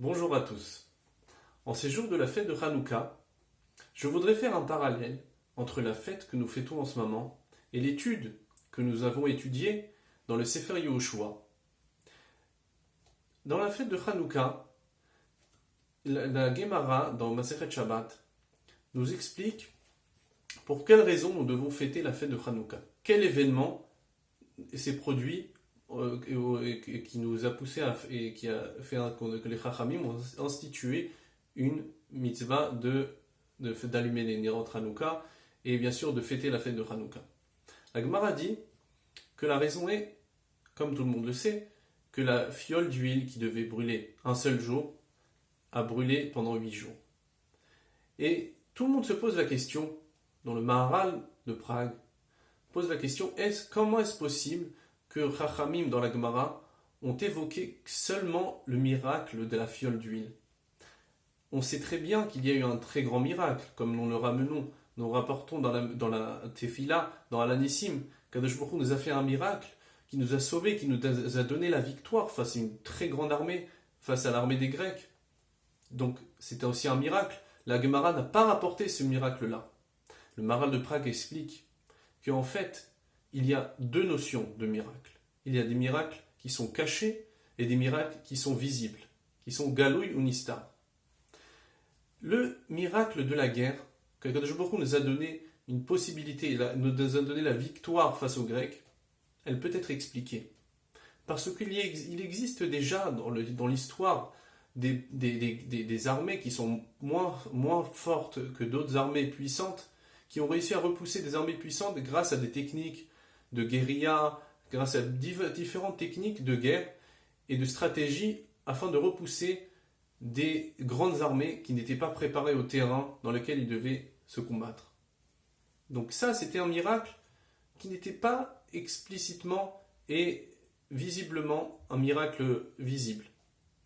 Bonjour à tous. En ces jours de la fête de Hanouka, je voudrais faire un parallèle entre la fête que nous fêtons en ce moment et l'étude que nous avons étudiée dans le Sefer Yehoshua. Dans la fête de Hanouka, la Gemara dans Masechet Shabbat nous explique pour quelles raisons nous devons fêter la fête de Hanouka. Quel événement s'est produit qui nous a poussé et qui a fait que les Chachamim ont institué une mitzvah d'allumer les Nérot Hanouka et bien sûr de fêter la fête de Hanouka. La Gemara dit que la raison est, comme tout le monde le sait, que la fiole d'huile qui devait brûler un seul jour a brûlé pendant 8 jours. Et tout le monde se pose la question, dans le Maharal de Prague, pose la question, comment est-ce possible que Chachamim dans la Gemara ont évoqué seulement le miracle de la fiole d'huile? On sait très bien qu'il y a eu un très grand miracle, comme nous rapportons dans la Tefila, dans Alanissim, qu'Akadosh Baruch Hu nous a fait un miracle, qui nous a sauvés, qui nous a donné la victoire face à une très grande armée, face à l'armée des Grecs. Donc c'était aussi un miracle. La Gemara n'a pas rapporté ce miracle-là. Le Maharal de Prague explique qu'en fait, il y a deux notions de miracles. Il y a des miracles qui sont cachés et des miracles qui sont visibles, qui sont galouï ou nistar. Le miracle de la guerre, qu'Akadosh Baruch Hu nous a donné une possibilité, nous a donné la victoire face aux Grecs, elle peut être expliquée. Parce qu'il existe déjà dans l'histoire des armées qui sont moins fortes que d'autres armées puissantes, qui ont réussi à repousser des armées puissantes grâce à des techniques de guérilla, grâce à différentes techniques de guerre et de stratégie afin de repousser des grandes armées qui n'étaient pas préparées au terrain dans lequel ils devaient se combattre. Donc ça, c'était un miracle qui n'était pas explicitement et visiblement un miracle visible.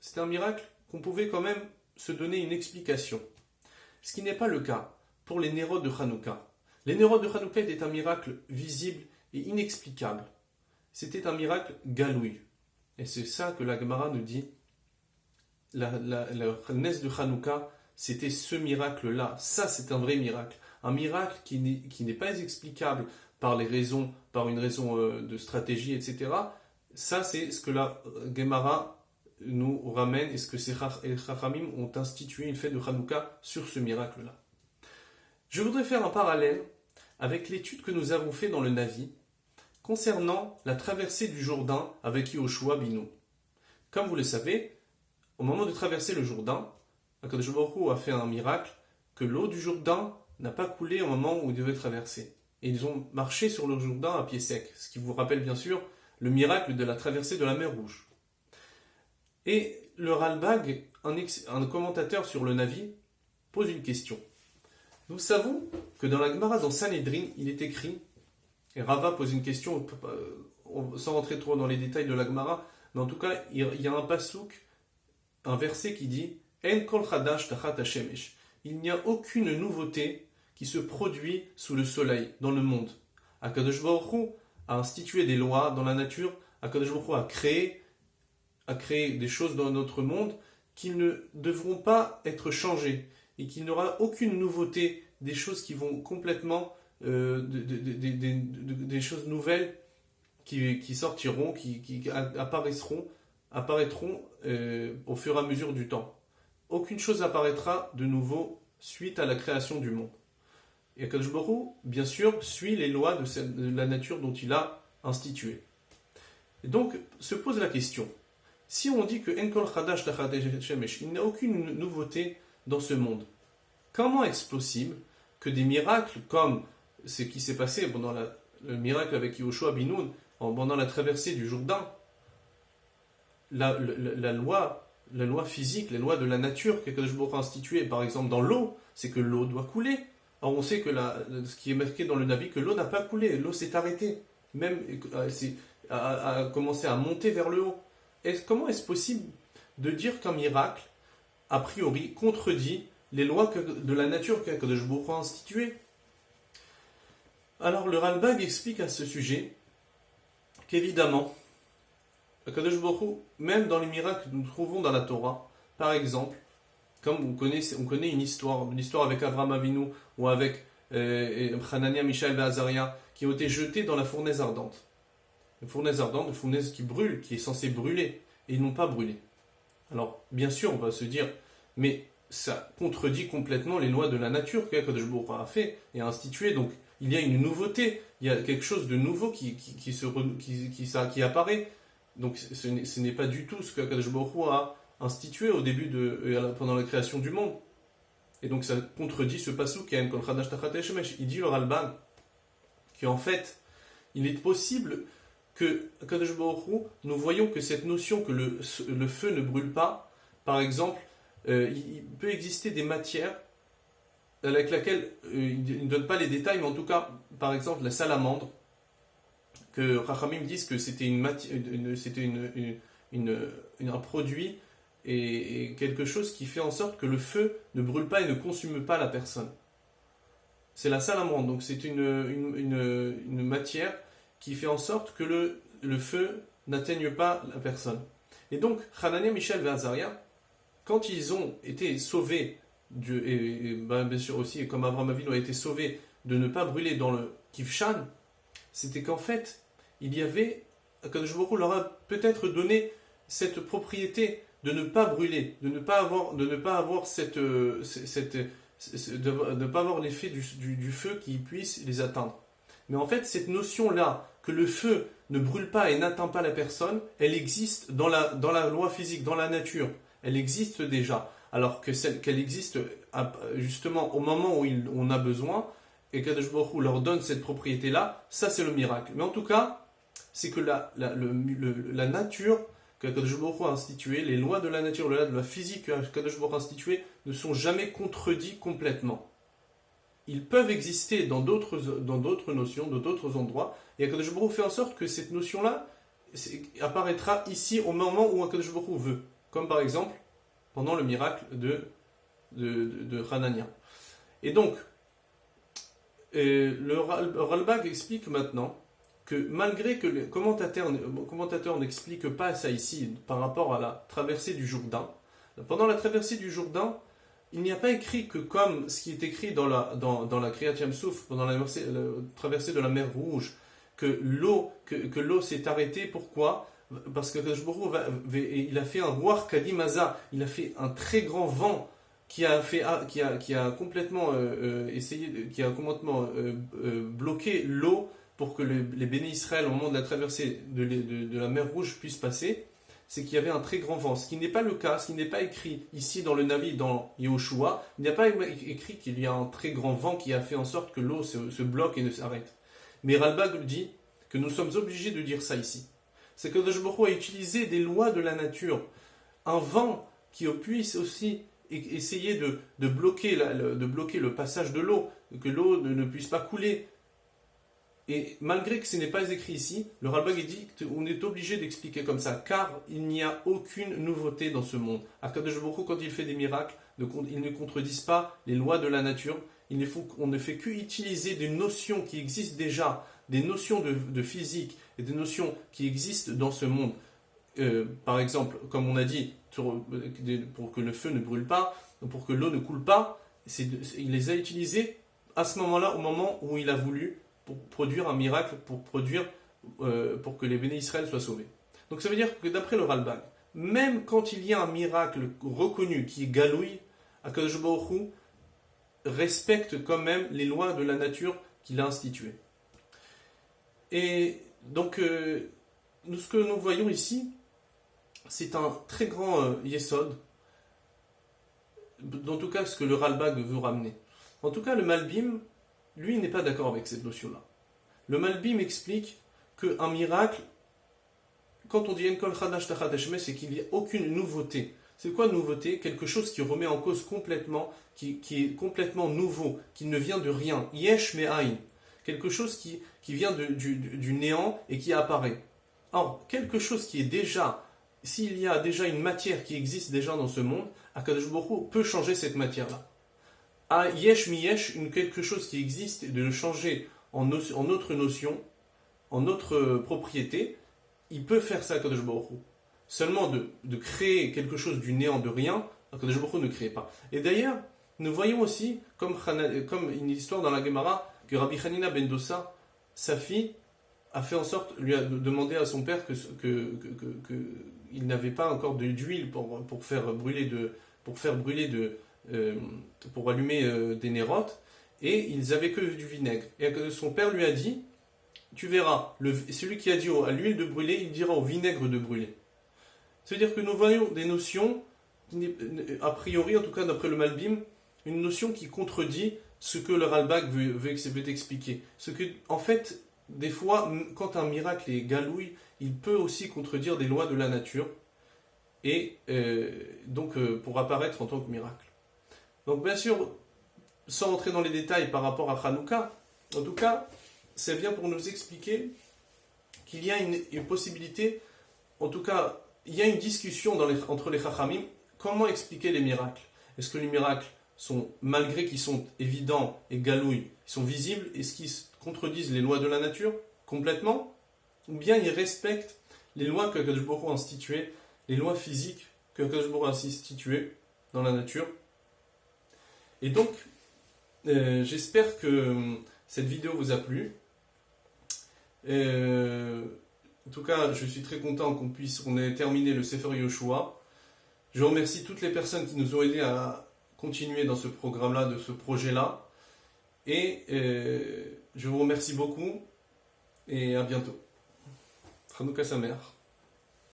C'était un miracle qu'on pouvait quand même se donner une explication. Ce qui n'est pas le cas pour les Nérot de Hanouka. Les Nérot de Hanouka étaient un miracle visible et inexplicable. C'était un miracle galouï. Et c'est ça que la Gemara nous dit. La naisse de Hanouka, c'était ce miracle-là. Ça, c'est un vrai miracle. Un miracle qui n'est pas explicable par une raison de stratégie, etc. Ça, c'est ce que la Gemara nous ramène et ce que les Chachamim ont institué une fête de Hanouka sur ce miracle-là. Je voudrais faire un parallèle avec l'étude que nous avons fait dans le Navi concernant la traversée du Jourdain avec Yehoshua Binu. Comme vous le savez, au moment de traverser le Jourdain, Akadosh Baruch Hu a fait un miracle que l'eau du Jourdain n'a pas coulé au moment où ils devaient traverser. Et ils ont marché sur le Jourdain à pied sec, ce qui vous rappelle bien sûr le miracle de la traversée de la mer Rouge. Et le Ralbag, un commentateur sur le Navi, pose une question. Nous savons que dans la Gemara, dans Sanhedrin, il est écrit, et Rava pose une question, sans rentrer trop dans les détails de la Gemara, mais en tout cas, il y a un pasouk, un verset qui dit En kol chadash tachat hashemesh. Il n'y a aucune nouveauté qui se produit sous le soleil, dans le monde. Akadosh Baruch Hu a institué des lois dans la nature, Akadosh Baruch Hu a créé des choses dans notre monde qui ne devront pas être changées et qu'il n'y aura aucune nouveauté, des choses qui vont complètement, des choses nouvelles qui sortiront, qui apparaîtront au fur et à mesure du temps. Aucune chose apparaîtra de nouveau suite à la création du monde. Et Akadosh Baruch Hu, bien sûr, suit les lois de la nature dont il a institué. Et donc, se pose la question, si on dit que En kol chadash tachat shemesh, il n'y a aucune nouveauté dans ce monde, comment est-ce possible que des miracles comme ce qui s'est passé pendant le miracle avec Yehoshua Binoun, pendant la traversée du Jourdain, la loi physique, les lois de la nature qu'Akadosh Baruch Hu a instituées, par exemple dans l'eau, c'est que l'eau doit couler. Alors on sait que ce qui est marqué dans le Navi, que l'eau n'a pas coulé, l'eau s'est arrêtée, même a commencé à monter vers le haut. Comment est-ce possible de dire qu'un miracle, a priori, contredit les lois de la nature qu'Akadosh Baruch Hu a instituées? Alors le Ralbag explique à ce sujet qu'évidemment, Akadosh Baruch Hu, même dans les miracles que nous trouvons dans la Torah, par exemple, comme on connaît une histoire avec Avraham Avinu ou avec Hanania, Mishaël et Azaria, qui ont été jetés dans la fournaise ardente. Une fournaise ardente, une fournaise qui brûle, qui est censée brûler, et ils n'ont pas brûlé. Alors, bien sûr, on va se dire, mais ça contredit complètement les lois de la nature qu'Akadosh Baruch Hu a fait et a institué. Donc, il y a une nouveauté, il y a quelque chose de nouveau qui apparaît. Donc, ce n'est pas du tout ce qu'Akadosh Baruch Hu a institué au début pendant la création du monde. Et donc, ça contredit ce passage qui a une Kol Chadash Tachat Shemesh. Il dit le Ralbag qu'en fait, il est possible que Akadosh Baruch Hu, nous voyons que cette notion que le feu ne brûle pas, par exemple, il peut exister des matières avec lesquelles il ne donne pas les détails, mais en tout cas, par exemple, la salamandre, que Rachamim disent que c'était un produit et quelque chose qui fait en sorte que le feu ne brûle pas et ne consume pas la personne. C'est la salamandre, donc c'est une matière qui fait en sorte que le feu n'atteigne pas la personne. Et donc, Hanania, Mishaël et Azaria, quand ils ont été sauvés, bien sûr aussi, comme Avraham Avinu a été sauvé de ne pas brûler dans le Kivshan, c'était qu'en fait, il y avait, Akadosh Baruch Hu leur a peut-être donné cette propriété de ne pas brûler, de ne pas avoir l'effet du feu qui puisse les atteindre. Mais en fait, cette notion-là, que le feu ne brûle pas et n'atteint pas la personne, elle existe dans la loi physique, dans la nature. Elle existe déjà. Alors qu'elle existe justement au moment où on a besoin, et qu'Akadosh Baruch Hu leur donne cette propriété-là, ça c'est le miracle. Mais en tout cas, c'est que la nature qu'Akadosh Baruch Hu a instituée, les lois de la nature, les lois de la physique qu'Akadosh Baruch Hu a instituées, ne sont jamais contredites complètement. Ils peuvent exister dans d'autres notions, dans d'autres endroits, et Akadosh Baruch Hu fait en sorte que cette notion-là apparaîtra ici au moment où Akadosh Baruch Hu veut. Comme par exemple, pendant le miracle de Hanania. Et donc, le Ralbag explique maintenant que malgré que les commentateurs n'expliquent pas ça ici par rapport à la traversée du Jourdain, pendant la traversée du Jourdain, il n'y a pas écrit que comme ce qui est écrit dans la Kriyat Yam Souf, pendant la traversée de la mer Rouge, que l'eau s'est arrêtée. Pourquoi ? Parce que Akadosh Baruch Hu, il a fait un Ruach Kadimaza, il a fait un très grand vent qui a complètement bloqué l'eau pour que les béné Israël, au moment de la traversée de la mer Rouge, puissent passer. C'est qu'il y avait un très grand vent. Ce qui n'est pas le cas, ce qui n'est pas écrit ici dans le Navi, dans Yehoshua, il n'y a pas écrit qu'il y a un très grand vent qui a fait en sorte que l'eau se bloque et ne s'arrête. Mais Ralbag dit que nous sommes obligés de dire ça ici. C'est que Akadosh Baruch Hu a utilisé des lois de la nature, un vent qui puisse aussi essayer de bloquer le passage de l'eau, que l'eau ne puisse pas couler. Et malgré que ce n'est pas écrit ici, le Ralbag dit qu'on est obligé d'expliquer comme ça, car il n'y a aucune nouveauté dans ce monde. Akadosh Baruch Hu, quand il fait des miracles, ils ne contredisent pas les lois de la nature. On ne fait qu'utiliser des notions qui existent déjà, des notions de physique et des notions qui existent dans ce monde. Par exemple, comme on a dit, pour que le feu ne brûle pas, pour que l'eau ne coule pas, il les a utilisés à ce moment-là, au moment où il a voulu, pour produire un miracle, pour que les béné Israël soient sauvés. Donc ça veut dire que d'après le Ralbag, même quand il y a un miracle reconnu qui est galouille, Akadosh Baruch Hu respecte quand même les lois de la nature qu'il a instituées. Et donc, ce que nous voyons ici, c'est un très grand yesod, en tout cas ce que le Ralbag veut ramener. En tout cas, le Malbim, lui, n'est pas d'accord avec cette notion-là. Le Malbim explique qu'un miracle, quand on dit En Kol Chadash Tachat Shemesh, c'est qu'il n'y a aucune nouveauté. C'est quoi nouveauté ? Quelque chose qui remet en cause complètement, qui est complètement nouveau, qui ne vient de rien. Yesh me'ain. Quelque chose qui vient du néant et qui apparaît. Or, quelque chose qui est déjà, s'il y a déjà une matière qui existe déjà dans ce monde, Akadosh Baruch Hu peut changer cette matière-là. À yesh mi yesh, quelque chose qui existe, et de le changer en autre notion, en autre propriété, il peut faire ça Akadosh Baruch Hu. seulement de créer quelque chose du néant, de rien, Akadosh Baruch Hu ne crée pas. Et d'ailleurs, nous voyons aussi, comme une histoire dans la Gemara, que Rabbi Hanina ben Dossa, sa fille, a fait en sorte, lui a demandé à son père il n'avait pas encore d'huile pour faire brûler pour allumer des nérotes, et ils avaient que du vinaigre. Et son père lui a dit, tu verras, celui qui a dit à l'huile de brûler, il dira au vinaigre de brûler. C'est-à-dire que nous voyons des notions, a priori, en tout cas d'après le Malbim, une notion qui contredit ce que le Ralbag veut expliquer. Ce que, en fait, des fois, quand un miracle est galouille, il peut aussi contredire des lois de la nature, et donc pour apparaître en tant que miracle. Donc bien sûr, sans entrer dans les détails par rapport à Hanouka, en tout cas, c'est bien pour nous expliquer qu'il y a une possibilité, en tout cas, il y a une discussion entre les Chachamim, comment expliquer les miracles. Est-ce que les miracles sont, malgré qu'ils sont évidents et galouilles, ils sont visibles, est-ce qu'ils contredisent les lois de la nature complètement, ou bien ils respectent les lois que Akadosh Baruch Hu a instituées, les lois physiques que Akadosh Baruch Hu a instituées dans la nature. Et donc, j'espère que cette vidéo vous a plu. En tout cas, je suis très content qu'on ait terminé le Sefer Yoshua. Je remercie toutes les personnes qui nous ont aidés à continuer dans ce programme-là, de ce projet-là. Et je vous remercie beaucoup et à bientôt. Hanouka Sameach.